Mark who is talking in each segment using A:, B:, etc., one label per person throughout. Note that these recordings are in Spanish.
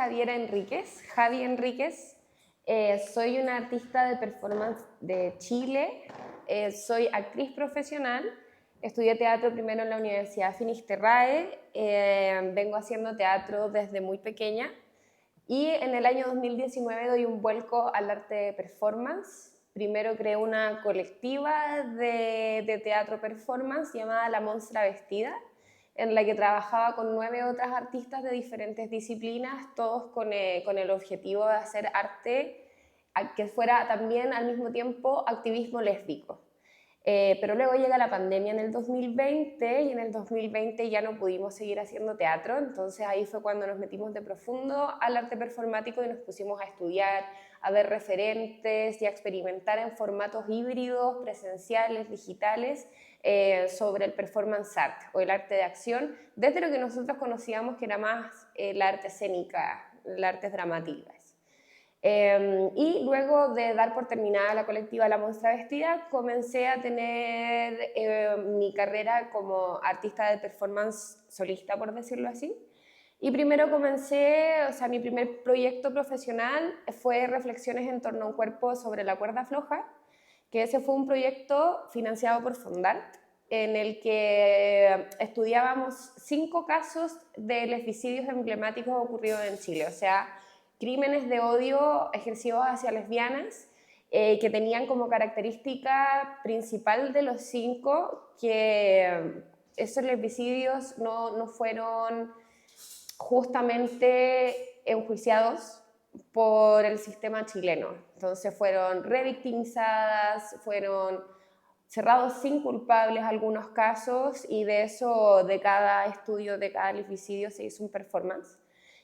A: Javi Enríquez. Soy una artista de performance de Chile. Soy actriz profesional. Estudié teatro primero en la Universidad Finisterrae. Vengo haciendo teatro desde muy pequeña. Y en el año 2019 doy un vuelco al arte de performance. Primero creé una colectiva de teatro performance llamada La Monstra Vestida, en la que trabajaba con 9 otras artistas de diferentes disciplinas, todos con el objetivo de hacer arte que fuera también al mismo tiempo activismo lésbico. Pero luego llega la pandemia en el 2020 y en el 2020 ya no pudimos seguir haciendo teatro, entonces ahí fue cuando nos metimos de profundo al arte performático y nos pusimos a estudiar, a ver referentes y a experimentar en formatos híbridos, presenciales, digitales, sobre el performance art o el arte de acción, desde lo que nosotros conocíamos que era más la arte escénica, las artes dramáticas. Y luego de dar por terminada la colectiva La Monstra Vestida, comencé a tener mi carrera como artista de performance solista, por decirlo así. Y primero comencé, mi primer proyecto profesional fue Reflexiones en torno a un cuerpo sobre la cuerda floja, que ese fue un proyecto financiado por Fondart, en el que estudiábamos 5 casos de lesbicidios emblemáticos ocurridos en Chile, o sea, crímenes de odio ejercidos hacia lesbianas, que tenían como característica principal de los 5 que esos lesbicidios no fueron justamente enjuiciados por el sistema chileno. Entonces fueron revictimizadas, fueron cerrados sin culpables algunos casos, y de eso, de cada estudio, de cada lesbicidio se hizo un performance.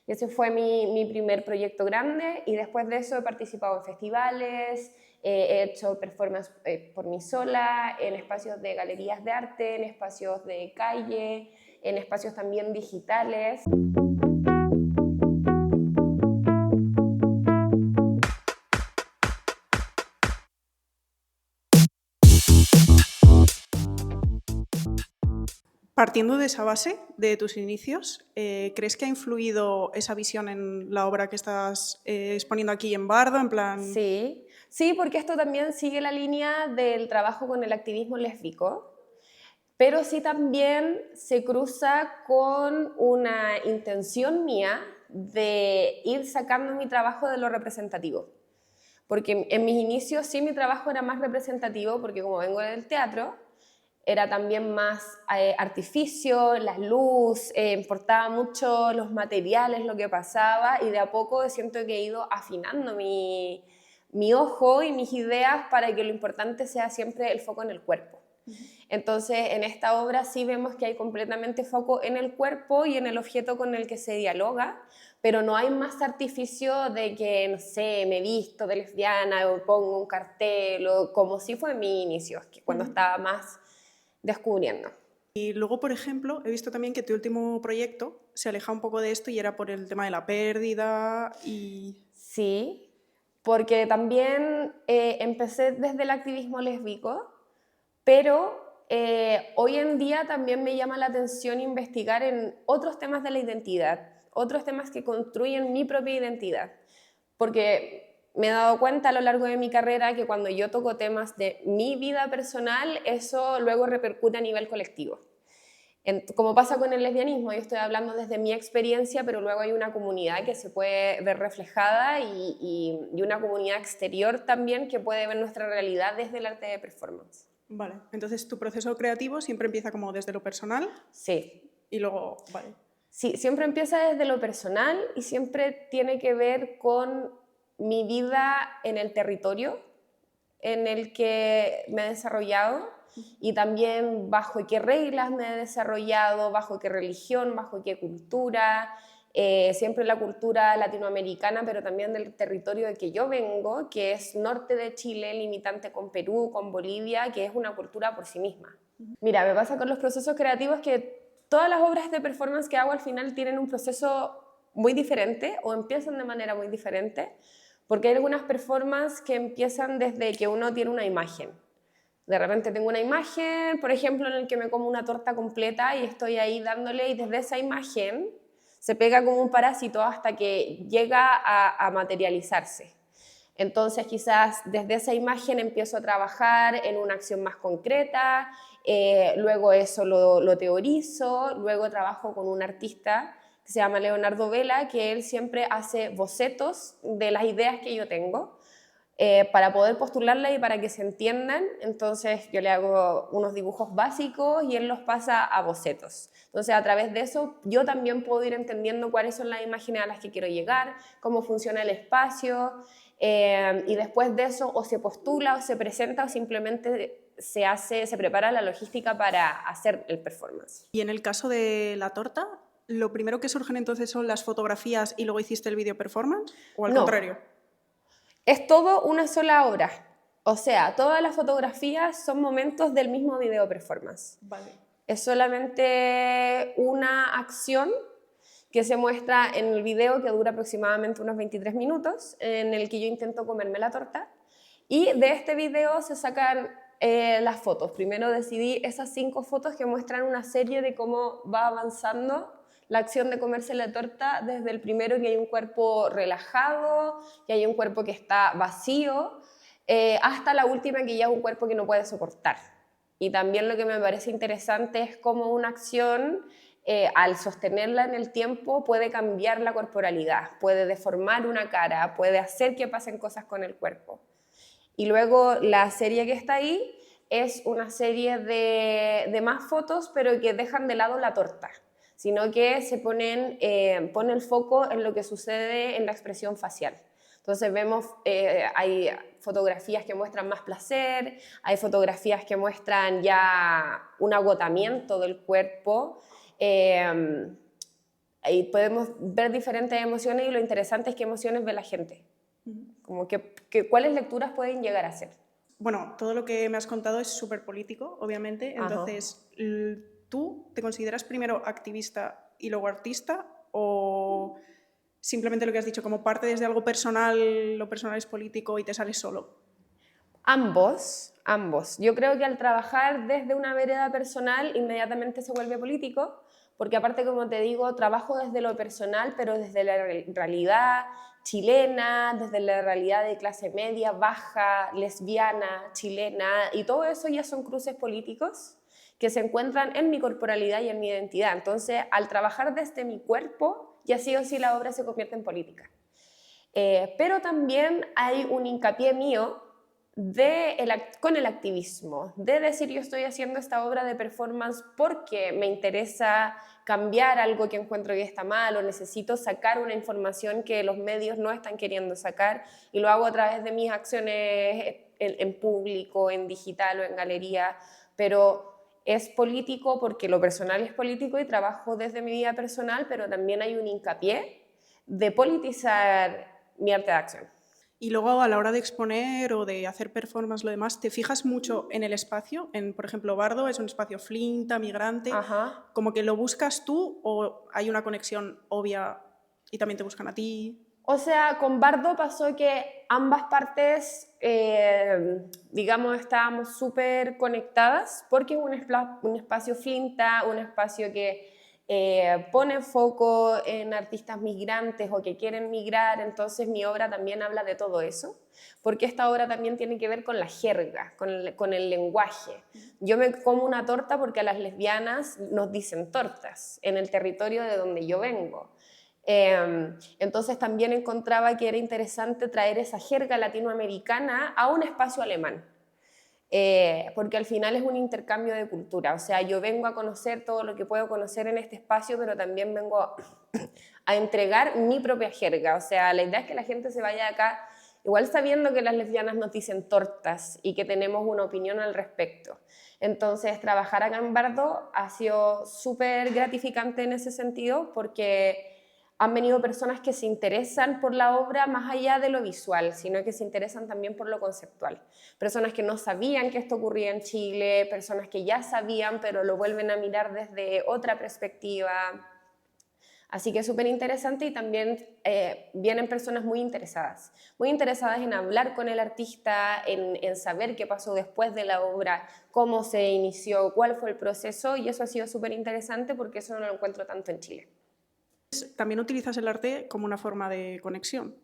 A: Y ese fue mi primer proyecto grande, y después de eso he participado en festivales, he hecho performance por mí sola, en espacios de galerías de arte, en espacios de calle, en espacios también digitales.
B: Partiendo de esa base, de tus inicios, ¿crees que ha influido esa visión en la obra que estás exponiendo aquí en Bardo? En plan...
A: Sí, porque esto también sigue la línea del trabajo con el activismo lésbico, pero sí también se cruza con una intención mía de ir sacando mi trabajo de lo representativo. Porque en mis inicios sí mi trabajo era más representativo, porque como vengo del teatro, era también más artificio, la luz, importaba mucho los materiales, lo que pasaba, y de a poco siento que he ido afinando mi ojo y mis ideas para que lo importante sea siempre el foco en el cuerpo. Entonces, en esta obra sí vemos que hay completamente foco en el cuerpo y en el objeto con el que se dialoga, pero no hay más artificio de que, no sé, me visto de lesbiana o pongo un cartel, o como si fue en mi inicio, que cuando estaba más descubriendo.
B: Y luego, por ejemplo, he visto también que tu último proyecto se aleja un poco de esto y era por el tema de la pérdida y...
A: Sí, porque también empecé desde el activismo lésbico, pero hoy en día también me llama la atención investigar en otros temas de la identidad, otros temas que construyen mi propia identidad, porque me he dado cuenta a lo largo de mi carrera que cuando yo toco temas de mi vida personal, eso luego repercute a nivel colectivo. Como pasa con el lesbianismo, yo estoy hablando desde mi experiencia, pero luego hay una comunidad que se puede ver reflejada y una comunidad exterior también que puede ver nuestra realidad desde el arte de performance.
B: Vale, entonces tu proceso creativo siempre empieza como desde lo personal.
A: Sí.
B: Y luego, vale.
A: Sí, siempre empieza desde lo personal y siempre tiene que ver con mi vida en el territorio en el que me he desarrollado, y también bajo qué reglas me he desarrollado, bajo qué religión, bajo qué cultura, siempre la cultura latinoamericana, pero también del territorio de que yo vengo, que es norte de Chile, limitante con Perú, con Bolivia, que es una cultura por sí misma. Mira, me pasa con los procesos creativos que todas las obras de performance que hago al final tienen un proceso muy diferente o empiezan de manera muy diferente, porque hay algunas performances que empiezan desde que uno tiene una imagen. De repente tengo una imagen, por ejemplo, en el que me como una torta completa y estoy ahí dándole, y desde esa imagen se pega como un parásito hasta que llega a materializarse. Entonces quizás desde esa imagen empiezo a trabajar en una acción más concreta, luego eso lo teorizo, luego trabajo con un artista que se llama Leonardo Vela, que él siempre hace bocetos de las ideas que yo tengo para poder postularlas y para que se entiendan. Entonces yo le hago unos dibujos básicos y él los pasa a bocetos. Entonces a través de eso yo también puedo ir entendiendo cuáles son las imágenes a las que quiero llegar, cómo funciona el espacio, y después de eso o se postula o se presenta o simplemente se prepara la logística para hacer el performance.
B: Y en el caso de la torta, ¿lo primero que surgen entonces son las fotografías y luego hiciste el video performance? ¿O al contrario?
A: Es todo una sola obra. O sea, todas las fotografías son momentos del mismo video performance.
B: Vale.
A: Es solamente una acción que se muestra en el video, que dura aproximadamente unos 23 minutos, en el que yo intento comerme la torta. Y de este video se sacan las fotos. Primero decidí esas 5 fotos que muestran una serie de cómo va avanzando la acción de comerse la torta, desde el primero que hay un cuerpo relajado, que hay un cuerpo que está vacío, hasta la última que ya es un cuerpo que no puede soportar. Y también lo que me parece interesante es cómo una acción, al sostenerla en el tiempo, puede cambiar la corporalidad, puede deformar una cara, puede hacer que pasen cosas con el cuerpo. Y luego la serie que está ahí es una serie de más fotos, pero que dejan de lado la torta, sino que se pone el foco en lo que sucede en la expresión facial. Entonces vemos, hay fotografías que muestran más placer, hay fotografías que muestran ya un agotamiento del cuerpo, y podemos ver diferentes emociones, y lo interesante es qué emociones ve la gente, como cuáles lecturas pueden llegar a ser.
B: Bueno, todo lo que me has contado es súper político, obviamente, entonces, ¿tú te consideras primero activista y luego artista, o simplemente lo que has dicho, como parte desde algo personal, lo personal es político y te sales solo?
A: Ambos. Yo creo que al trabajar desde una vereda personal inmediatamente se vuelve político, porque aparte, como te digo, trabajo desde lo personal, pero desde la realidad chilena, desde la realidad de clase media, baja, lesbiana, chilena, y todo eso ya son cruces políticos que se encuentran en mi corporalidad y en mi identidad. Entonces, al trabajar desde mi cuerpo, ya sí o sí la obra se convierte en política. Pero también hay un hincapié mío con el activismo, de decir yo estoy haciendo esta obra de performance porque me interesa cambiar algo que encuentro que está mal, o necesito sacar una información que los medios no están queriendo sacar, y lo hago a través de mis acciones en público, en digital o en galería, pero es político porque lo personal es político y trabajo desde mi vida personal, pero también hay un hincapié de politizar mi arte de acción.
B: Y luego, a la hora de exponer o de hacer performance, lo demás, ¿te fijas mucho en el espacio? Por ejemplo, Bardo es un espacio flinta, migrante.
A: Ajá.
B: ¿Como que lo buscas tú o hay una conexión obvia y también te buscan a ti?
A: O sea, con Bardo pasó que ambas partes, digamos, estábamos súper conectadas, porque es un espacio flinta, un espacio que pone foco en artistas migrantes o que quieren migrar. Entonces mi obra también habla de todo eso, porque esta obra también tiene que ver con la jerga, con el lenguaje. Yo me como una torta porque a las lesbianas nos dicen tortas en el territorio de donde yo vengo. Entonces también encontraba que era interesante traer esa jerga latinoamericana a un espacio alemán. Porque al final es un intercambio de cultura. O sea, yo vengo a conocer todo lo que puedo conocer en este espacio, pero también vengo a entregar mi propia jerga. O sea, la idea es que la gente se vaya de acá igual sabiendo que las lesbianas nos dicen tortas y que tenemos una opinión al respecto. Entonces, trabajar acá en Bardo ha sido súper gratificante en ese sentido, porque han venido personas que se interesan por la obra más allá de lo visual, sino que se interesan también por lo conceptual. Personas que no sabían que esto ocurría en Chile, personas que ya sabían, pero lo vuelven a mirar desde otra perspectiva. Así que es súper interesante, y también vienen personas muy interesadas en hablar con el artista, en saber qué pasó después de la obra, cómo se inició, cuál fue el proceso, y eso ha sido súper interesante porque eso no lo encuentro tanto en Chile.
B: También utilizas el arte como una forma de conexión.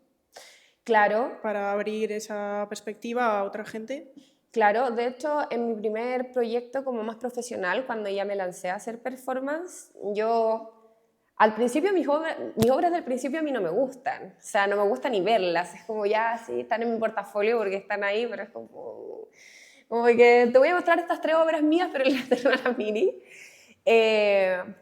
A: Claro.
B: Para abrir esa perspectiva a otra gente.
A: Claro, de hecho, en mi primer proyecto como más profesional, cuando ya me lancé a hacer performance, yo, al principio mis obras del principio a mí no me gustan, o sea, no me gusta ni verlas, es como ya, sí, están en mi portafolio porque están ahí, pero es como que te voy a mostrar estas 3 obras mías, pero en la Terrana Mini.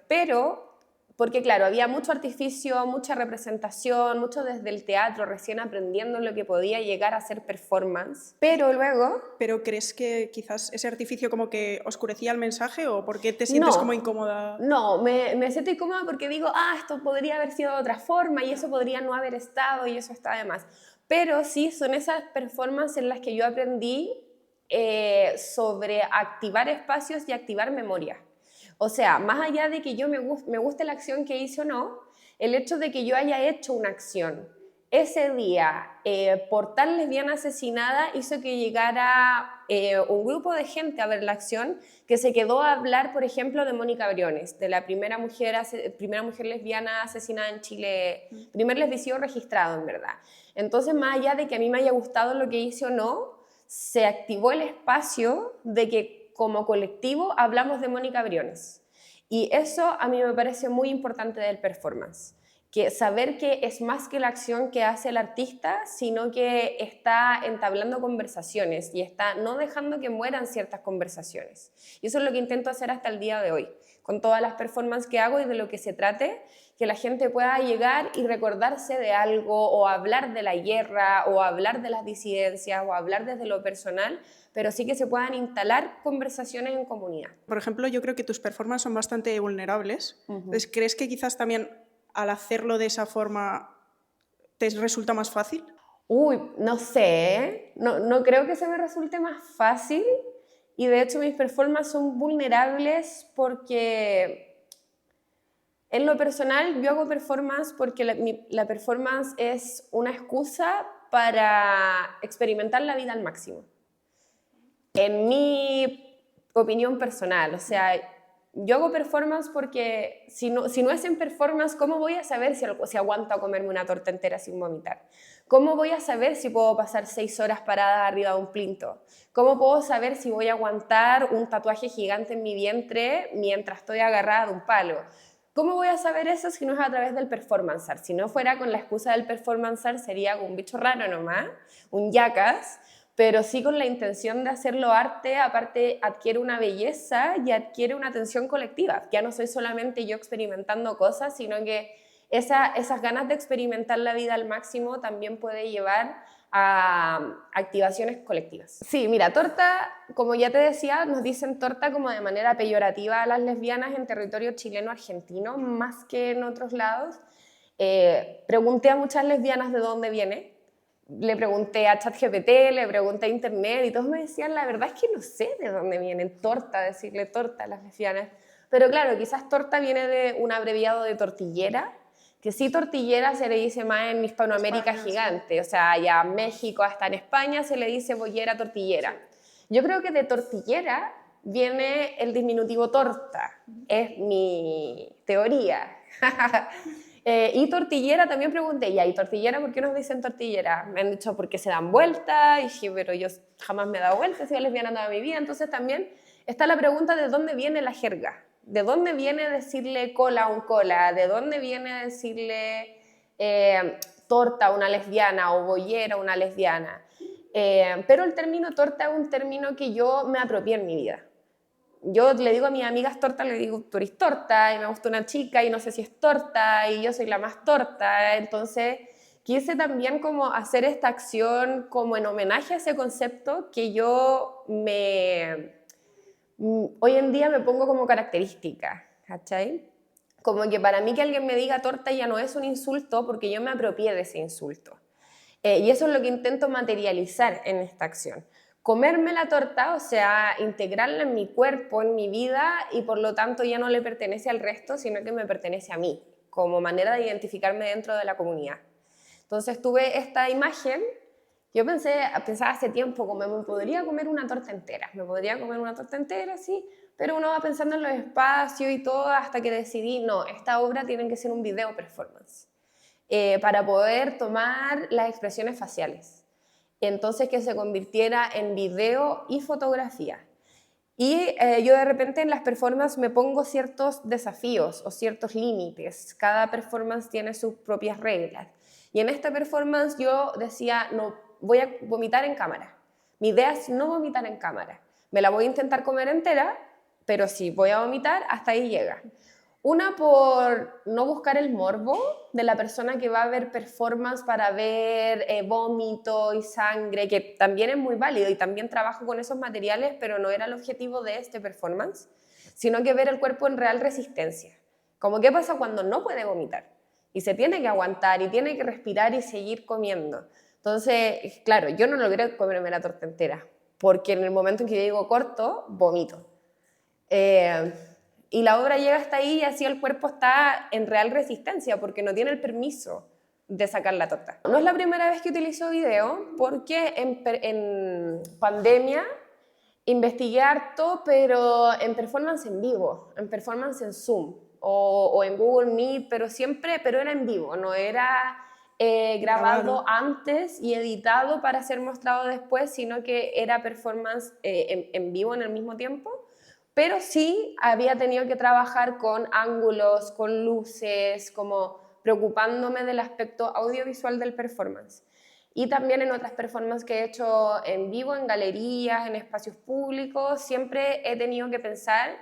A: Pero porque claro, había mucho artificio, mucha representación, mucho desde el teatro, recién aprendiendo lo que podía llegar a ser performance, pero luego...
B: ¿Pero crees que quizás ese artificio como que oscurecía el mensaje o por qué te sientes como incómoda?
A: No, me siento incómoda porque digo, esto podría haber sido de otra forma y eso podría no haber estado y eso está de más. Pero sí, son esas performances en las que yo aprendí sobre activar espacios y activar memoria. O sea, más allá de que me guste la acción que hice o no, el hecho de que yo haya hecho una acción ese día por tal lesbiana asesinada hizo que llegara un grupo de gente a ver la acción que se quedó a hablar, por ejemplo, de Mónica Briones, de la primera mujer lesbiana asesinada en Chile, primer lesbicidio registrado en verdad. Entonces, más allá de que a mí me haya gustado lo que hice o no, se activó el espacio de que como colectivo hablamos de Mónica Briones. Y eso a mí me parece muy importante del performance, que saber que es más que la acción que hace el artista, sino que está entablando conversaciones y está no dejando que mueran ciertas conversaciones. Y eso es lo que intento hacer hasta el día de hoy, con todas las performances que hago y de lo que se trate, que la gente pueda llegar y recordarse de algo o hablar de la guerra o hablar de las disidencias o hablar desde lo personal, pero sí que se puedan instalar conversaciones en comunidad.
B: Por ejemplo, yo creo que tus performances son bastante vulnerables. Entonces, ¿crees que quizás también al hacerlo de esa forma te resulta más fácil?
A: Uy, no sé, ¿eh? No creo que se me resulte más fácil y de hecho mis performances son vulnerables porque en lo personal yo hago performance porque la performance es una excusa para experimentar la vida al máximo. En mi opinión personal, o sea, yo hago performance porque si no es en performance, ¿cómo voy a saber si aguanto a comerme una torta entera sin vomitar? ¿Cómo voy a saber si puedo pasar 6 horas parada arriba de un plinto? ¿Cómo puedo saber si voy a aguantar un tatuaje gigante en mi vientre mientras estoy agarrada de un palo? ¿Cómo voy a saber eso si no es a través del performancer? Si no fuera con la excusa del performancer, sería un bicho raro nomás, un yacas, pero sí con la intención de hacerlo arte, aparte adquiere una belleza y adquiere una atención colectiva. Ya no soy solamente yo experimentando cosas, sino que esas ganas de experimentar la vida al máximo también puede llevar a activaciones colectivas. Sí, mira, torta, como ya te decía, nos dicen torta como de manera peyorativa a las lesbianas en territorio chileno-argentino, más que en otros lados. Pregunté a muchas lesbianas de dónde viene, le pregunté a ChatGPT, le pregunté a Internet y todos me decían, la verdad es que no sé de dónde viene torta, decirle torta a las lesbianas. Pero claro, quizás torta viene de un abreviado de tortillera, que sí tortillera se le dice más en Hispanoamérica gigante, o sea, ya México hasta en España se le dice bollera tortillera. Yo creo que de tortillera viene el diminutivo torta, es mi teoría. Y tortillera también pregunté, ¿y tortillera por qué nos dicen tortillera? Me han dicho porque se dan vuelta, y dije, pero yo jamás me he dado vuelta, he sido lesbiana toda mi vida. Entonces también está la pregunta de dónde viene la jerga, de dónde viene decirle cola a un cola, de dónde viene decirle torta a una lesbiana o bollera a una lesbiana. Pero el término torta es un término que yo me apropié en mi vida. Yo le digo a mis amigas torta, le digo, tú eres torta, y me gusta una chica, y no sé si es torta, y yo soy la más torta. Entonces, quise también como hacer esta acción como en homenaje a ese concepto que yo hoy en día me pongo como característica, ¿cachai? Como que para mí que alguien me diga torta ya no es un insulto porque yo me apropié de ese insulto. Y eso es lo que intento materializar en esta acción. Comerme la torta, o sea, integrarla en mi cuerpo, en mi vida, y por lo tanto ya no le pertenece al resto, sino que me pertenece a mí, como manera de identificarme dentro de la comunidad. Entonces tuve esta imagen, yo pensaba hace tiempo como me podría comer una torta entera, me podría comer una torta entera, sí, pero uno va pensando en los espacios y todo hasta que decidí, no, esta obra tiene que ser un video performance para poder tomar las expresiones faciales. Entonces que se convirtiera en video y fotografía. Y yo de repente en las performances me pongo ciertos desafíos o ciertos límites. Cada performance tiene sus propias reglas. Y en esta performance yo decía, no, voy a vomitar en cámara. Mi idea es no vomitar en cámara. Me la voy a intentar comer entera, pero si voy a vomitar, hasta ahí llega. Una, por no buscar el morbo de la persona que va a ver performance para ver vómito y sangre, que también es muy válido y también trabajo con esos materiales, pero no era el objetivo de este performance, sino que ver el cuerpo en real resistencia. Como qué pasa cuando no puede vomitar y se tiene que aguantar y tiene que respirar y seguir comiendo. Entonces, claro, yo no logré comerme la torta entera, porque en el momento en que yo digo corto, vomito. Y la obra llega hasta ahí y así el cuerpo está en real resistencia porque no tiene el permiso de sacar la torta. No es la primera vez que utilizo video porque en pandemia investigué harto, pero en performance en vivo, en performance en Zoom o en Google Meet, pero era en vivo, no era grabado antes y editado para ser mostrado después, sino que era performance en vivo en el mismo tiempo. Pero sí había tenido que trabajar con ángulos, con luces, como preocupándome del aspecto audiovisual del performance. Y también en otras performances que he hecho en vivo, en galerías, en espacios públicos, siempre he tenido que pensar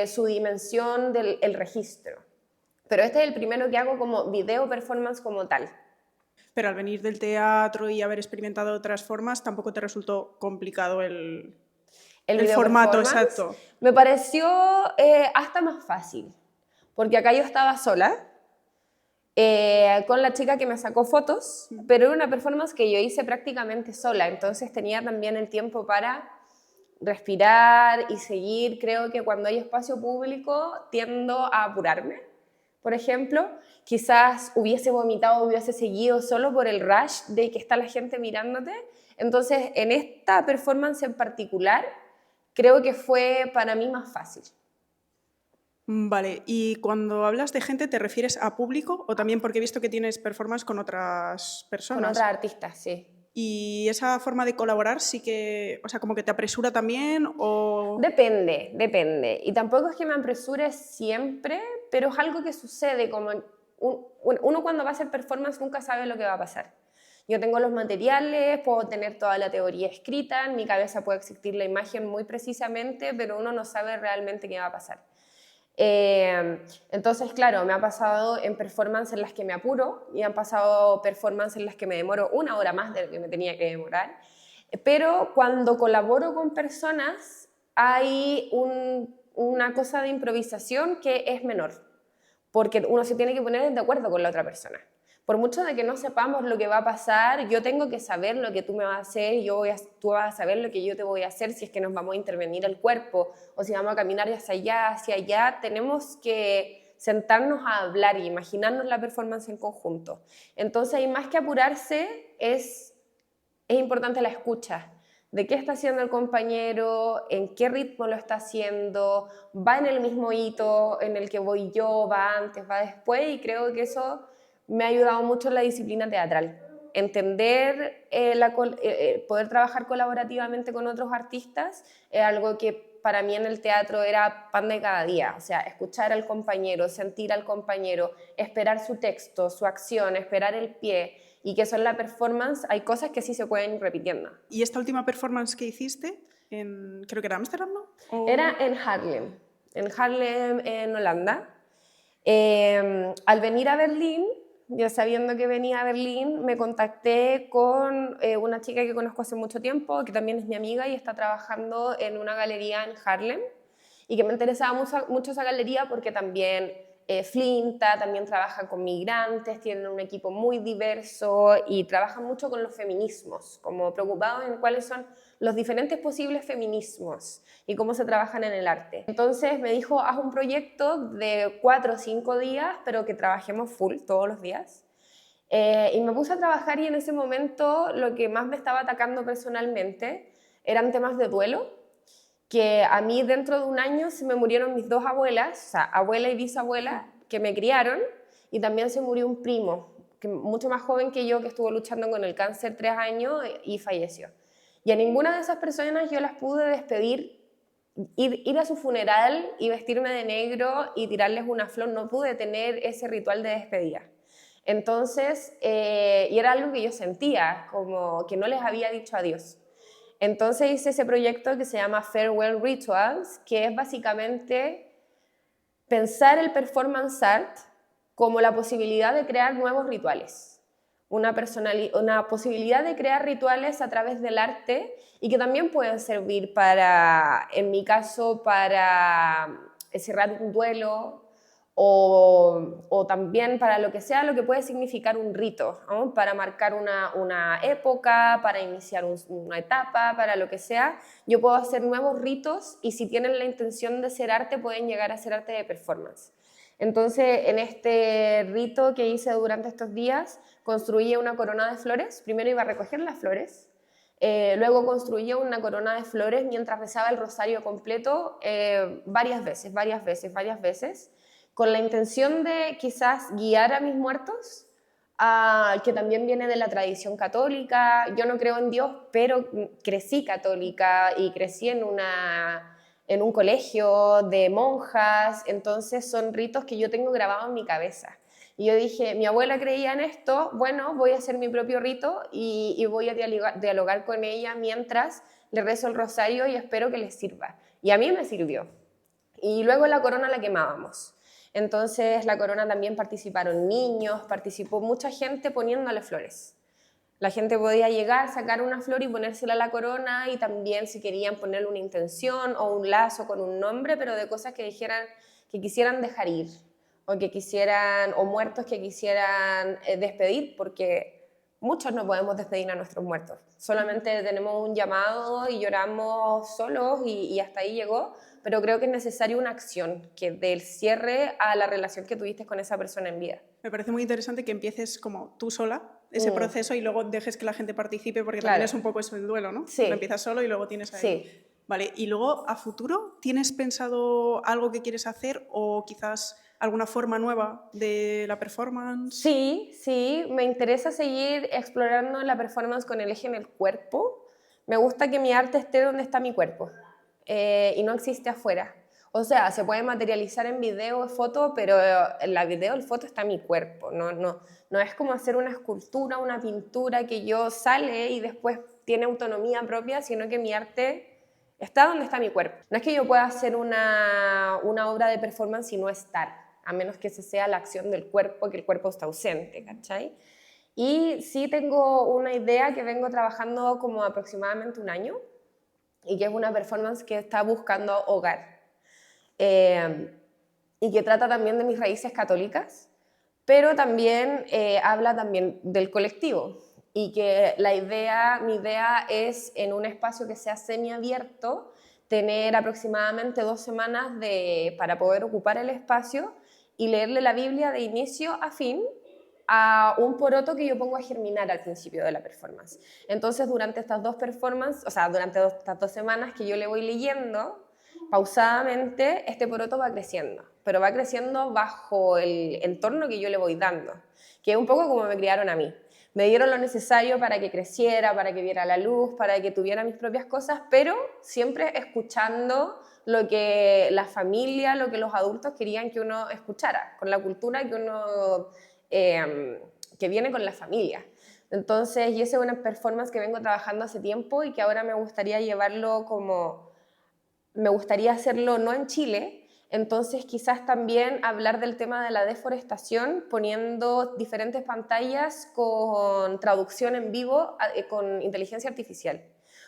A: su dimensión del el registro. Pero este es el primero que hago como video performance como tal.
B: Pero al venir del teatro y haber experimentado otras formas, tampoco te resultó complicado el formato exacto.
A: Me pareció hasta más fácil, porque acá yo estaba sola, con la chica que me sacó fotos, pero era una performance que yo hice prácticamente sola, entonces tenía también el tiempo para respirar y seguir. Creo que cuando hay espacio público tiendo a apurarme, por ejemplo, quizás hubiese vomitado, hubiese seguido solo por el rush de que está la gente mirándote. Entonces, en esta performance en particular, creo que fue para mí más fácil.
B: Vale, y cuando hablas de gente, ¿te refieres a público o también porque he visto que tienes performance con otras personas?
A: Con otras artistas, sí.
B: ¿Y esa forma de colaborar sí que, o sea, como que te apresura también o...?
A: Depende. Y tampoco es que me apresure siempre, pero es algo que sucede, como uno cuando va a hacer performance nunca sabe lo que va a pasar. Yo tengo los materiales, puedo tener toda la teoría escrita, en mi cabeza puede existir la imagen muy precisamente, pero uno no sabe realmente qué va a pasar. Entonces, claro, me ha pasado en performance en las que me apuro y han pasado performance en las que me demoro 1 hora más de lo que me tenía que demorar, pero cuando colaboro con personas hay una cosa de improvisación que es menor, porque uno se tiene que poner de acuerdo con la otra persona. Por mucho de que no sepamos lo que va a pasar, yo tengo que saber lo que tú me vas a hacer y tú vas a saber lo que yo te voy a hacer si es que nos vamos a intervenir el cuerpo o si vamos a caminar hacia allá. Tenemos que sentarnos a hablar y imaginarnos la performance en conjunto. Entonces, y más que apurarse, es importante la escucha. ¿De qué está haciendo el compañero? ¿En qué ritmo lo está haciendo? ¿Va en el mismo hito en el que voy yo? ¿Va antes? ¿Va después? Y creo que eso me ha ayudado mucho en la disciplina teatral. Entender, poder trabajar colaborativamente con otros artistas es algo que para mí en el teatro era pan de cada día. O sea, escuchar al compañero, sentir al compañero, esperar su texto, su acción, esperar el pie. Y que eso en la performance hay cosas que sí se pueden ir repitiendo.
B: ¿Y esta última performance que hiciste, creo que era Ámsterdam, ¿no? ¿O...
A: Era en Haarlem, en Holanda. Al venir a Berlín, ya sabiendo que venía a Berlín, me contacté con una chica que conozco hace mucho tiempo, que también es mi amiga y está trabajando en una galería en Haarlem, y que me interesaba mucho esa galería porque también Flinta también trabaja con migrantes, tienen un equipo muy diverso y trabajan mucho con los feminismos, como preocupados en cuáles son los diferentes posibles feminismos y cómo se trabajan en el arte. Entonces me dijo, haz un proyecto de 4 o 5 días, pero que trabajemos full todos los días. Y me puse a trabajar y en ese momento lo que más me estaba atacando personalmente eran temas de duelo que a mí dentro de un año se me murieron mis 2 abuelas, o sea, abuela y bisabuela, que me criaron, y también se murió un primo, que mucho más joven que yo, que estuvo luchando con el cáncer 3 años y falleció. Y a ninguna de esas personas yo las pude despedir, ir a su funeral y vestirme de negro y tirarles una flor, no pude tener ese ritual de despedida. Entonces, y era algo que yo sentía, como que no les había dicho adiós. Entonces hice ese proyecto que se llama Farewell Rituals, que es básicamente pensar el performance art como la posibilidad de crear nuevos rituales, una posibilidad de crear rituales a través del arte y que también pueden servir para, en mi caso, para cerrar un duelo o también para lo que sea lo que puede significar un rito, ¿no? Para marcar una época, para iniciar una etapa, para lo que sea. Yo puedo hacer nuevos ritos y si tienen la intención de ser arte pueden llegar a ser arte de performance. Entonces, en este rito que hice durante estos días, construí una corona de flores. Primero iba a recoger las flores, luego construí una corona de flores mientras rezaba el rosario completo varias veces, con la intención de quizás guiar a mis muertos, que también viene de la tradición católica. Yo no creo en Dios, pero crecí católica y crecí en un colegio de monjas, entonces son ritos que yo tengo grabados en mi cabeza. Y yo dije, mi abuela creía en esto, bueno, voy a hacer mi propio rito y voy a dialogar con ella mientras le rezo el rosario y espero que les sirva. Y a mí me sirvió. Y luego la corona la quemábamos. Entonces la corona también participaron niños, participó mucha gente poniéndole flores. La gente podía llegar, sacar una flor y ponérsela a la corona, y también si querían ponerle una intención o un lazo con un nombre, pero de cosas que quisieran dejar ir, o que quisieran, o muertos que quisieran despedir, porque muchos no podemos despedir a nuestros muertos. Solamente tenemos un llamado y lloramos solos y hasta ahí llegó, pero creo que es necesaria una acción que del cierre a la relación que tuviste con esa persona en vida.
B: Me parece muy interesante que empieces como tú sola ese proceso y luego dejes que la gente participe, porque
A: Claro.
B: también es un poco eso el duelo, ¿no?
A: Sí.
B: Lo empiezas solo y luego tienes ahí.
A: Sí.
B: Vale, y luego a futuro, ¿tienes pensado algo que quieres hacer o quizás alguna forma nueva de la performance?
A: Sí, me interesa seguir explorando la performance con el eje en el cuerpo. Me gusta que mi arte esté donde está mi cuerpo y no existe afuera. O sea, se puede materializar en video o foto, pero en la video o foto está mi cuerpo. No es como hacer una escultura, una pintura que yo sale y después tiene autonomía propia, sino que mi arte está donde está mi cuerpo. No es que yo pueda hacer una obra de performance y no estar, a menos que esa sea la acción del cuerpo, que el cuerpo está ausente, ¿cachai? Y sí tengo una idea que vengo trabajando como aproximadamente un año, y que es una performance que está buscando hogar. Y que trata también de mis raíces católicas, pero también habla también del colectivo, y que mi idea es, en un espacio que sea semiabierto, tener aproximadamente 2 semanas para poder ocupar el espacio y leerle la Biblia de inicio a fin a un poroto que yo pongo a germinar al principio de la performance. Entonces, durante estas 2 performances, o sea, durante estas 2 semanas que yo le voy leyendo, pausadamente, este poroto va creciendo, pero va creciendo bajo el entorno que yo le voy dando, que es un poco como me criaron a mí. Me dieron lo necesario para que creciera, para que viera la luz, para que tuviera mis propias cosas, pero siempre escuchando lo que la familia, lo que los adultos querían que uno escuchara, con la cultura que viene con la familia. Entonces, y esa es una performance que vengo trabajando hace tiempo y que ahora me gustaría llevarlo me gustaría hacerlo no en Chile, entonces quizás también hablar del tema de la deforestación poniendo diferentes pantallas con traducción en vivo con inteligencia artificial,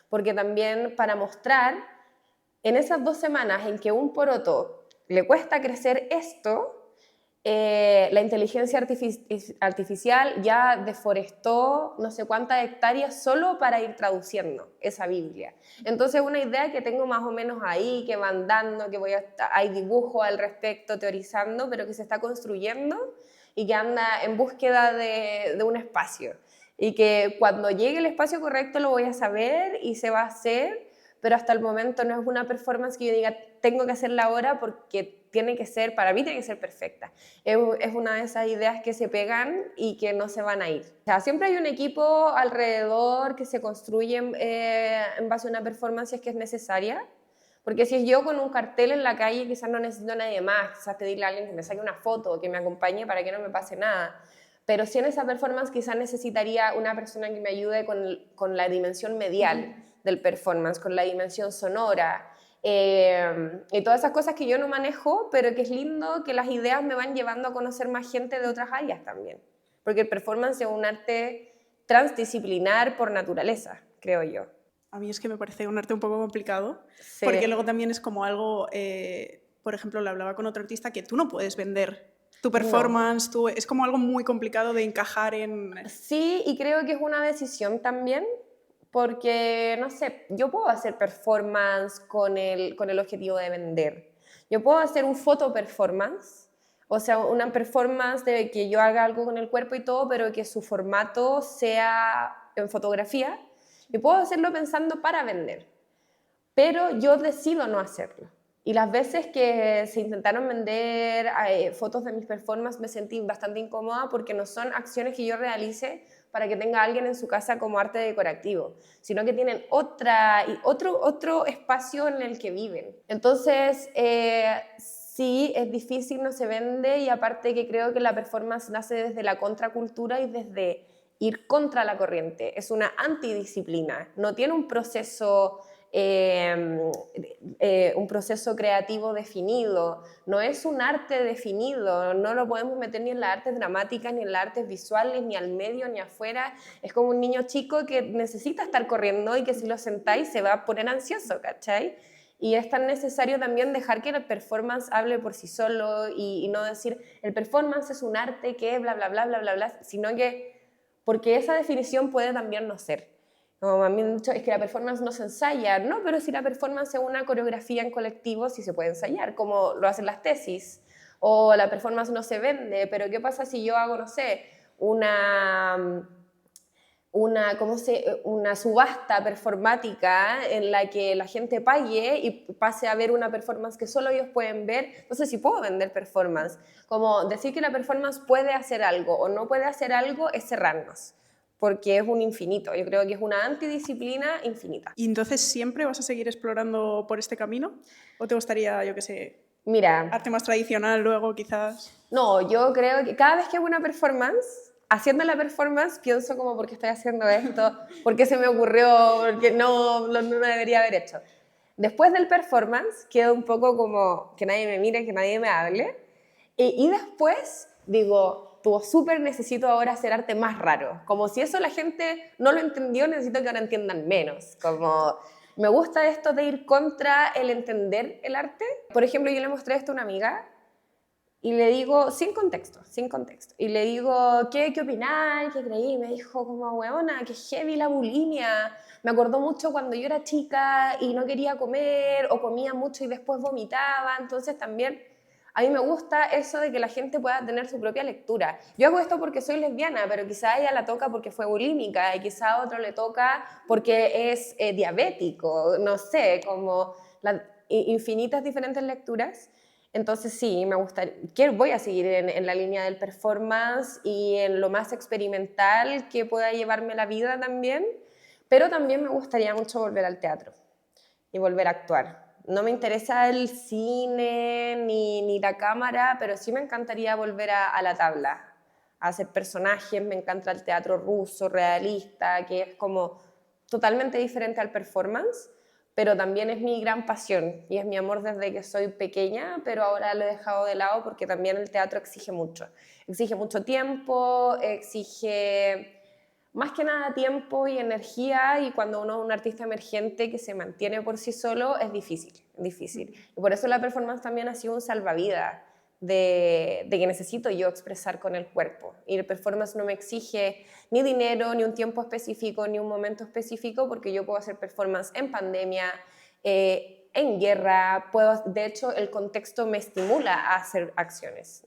A: porque también para mostrar en esas 2 semanas en que un poroto le cuesta crecer esto, la inteligencia artificial ya deforestó no sé cuántas hectáreas solo para ir traduciendo esa Biblia. Entonces, una idea que tengo más o menos ahí, que va andando, hay dibujo al respecto, teorizando, pero que se está construyendo y que anda en búsqueda de un espacio. Y que cuando llegue el espacio correcto lo voy a saber y se va a hacer, pero hasta el momento no es una performance que yo diga, tengo que hacerla ahora porque tiene que ser, para mí tiene que ser perfecta. Es una de esas ideas que se pegan y que no se van a ir. O sea, siempre hay un equipo alrededor que se construye en base a una performance si es que es necesaria. Porque si es yo con un cartel en la calle, quizás no necesito a nadie más, quizás pedirle a alguien que me saque una foto o que me acompañe para que no me pase nada. Pero si en esa performance quizás necesitaría una persona que me ayude con la dimensión medial del performance, con la dimensión sonora, y todas esas cosas que yo no manejo, pero que es lindo que las ideas me van llevando a conocer más gente de otras áreas también. Porque el performance es un arte transdisciplinar por naturaleza, creo yo.
B: A mí es que me parece un arte un poco complicado,
A: Sí.
B: porque luego también es como algo, por ejemplo, lo hablaba con otro artista, que tú no puedes vender tu performance, no. Es como algo muy complicado de encajar en...
A: Sí, y creo que es una decisión también, porque, no sé, yo puedo hacer performance con el objetivo de vender. Yo puedo hacer un photo performance, o sea, una performance de que yo haga algo con el cuerpo y todo, pero que su formato sea en fotografía. Y puedo hacerlo pensando para vender, pero yo decido no hacerlo. Y las veces que se intentaron vender fotos de mis performances me sentí bastante incómoda porque no son acciones que yo realice para que tenga alguien en su casa como arte decorativo, sino que tienen otro espacio en el que viven. Entonces, sí, es difícil, no se vende, y aparte que creo que la performance nace desde la contracultura y desde ir contra la corriente. Es una antidisciplina, no tiene un proceso creativo definido, no es un arte definido, no lo podemos meter ni en las artes dramáticas, ni en las artes visuales, ni al medio, ni afuera. Es como un niño chico que necesita estar corriendo y que si lo sentáis se va a poner ansioso, ¿cachai? Y es tan necesario también dejar que el performance hable por sí solo y no decir el performance es un arte que bla, bla, bla, bla, bla, bla, sino que porque esa definición puede también no ser. Como a mí me han dicho, es que la performance no se ensaya. No, pero si la performance es una coreografía en colectivo, sí se puede ensayar, como lo hacen las tesis. O la performance no se vende, pero ¿qué pasa si yo hago, no sé, una subasta performática en la que la gente pague y pase a ver una performance que solo ellos pueden ver? Entonces sí puedo vender performance. Como decir que la performance puede hacer algo o no puede hacer algo es cerrarnos, porque es un infinito. Yo creo que es una antidisciplina infinita.
B: ¿Y entonces siempre vas a seguir explorando por este camino? ¿O te gustaría, yo qué sé,
A: mira,
B: arte más tradicional luego quizás?
A: No, yo creo que cada vez que hago una performance, haciendo la performance, pienso como, ¿por qué estoy haciendo esto? ¿Por qué se me ocurrió? Porque no debería haber hecho. Después del performance, quedo un poco como que nadie me mire, que nadie me hable. Y después digo, tuvo súper, necesito ahora hacer arte más raro. Como si eso la gente no lo entendió, necesito que ahora entiendan menos. Como, me gusta esto de ir contra el entender el arte. Por ejemplo, yo le mostré esto a una amiga y le digo, sin contexto, y le digo, ¿qué opináis? ¿Qué creí? Y me dijo como, weona, qué heavy la bulimia. Me acordó mucho cuando yo era chica y no quería comer, o comía mucho y después vomitaba. Entonces también a mí me gusta eso de que la gente pueda tener su propia lectura. Yo hago esto porque soy lesbiana, pero quizá a ella la toca porque fue bulímica, y quizá a otro le toca porque es diabético, no sé, como infinitas diferentes lecturas. Entonces sí, me gusta, voy a seguir en la línea del performance y en lo más experimental que pueda llevarme la vida también, pero también me gustaría mucho volver al teatro y volver a actuar. No me interesa el cine ni la cámara, pero sí me encantaría volver a la tabla, a hacer personajes. Me encanta el teatro ruso, realista, que es como totalmente diferente al performance, pero también es mi gran pasión y es mi amor desde que soy pequeña, pero ahora lo he dejado de lado porque también el teatro exige mucho tiempo, exige más que nada tiempo y energía, y cuando uno es un artista emergente que se mantiene por sí solo es difícil. Y por eso la performance también ha sido un salvavidas de que necesito yo expresar con el cuerpo. Y el performance no me exige ni dinero, ni un tiempo específico, ni un momento específico, porque yo puedo hacer performance en pandemia, en guerra, de hecho el contexto me estimula a hacer acciones.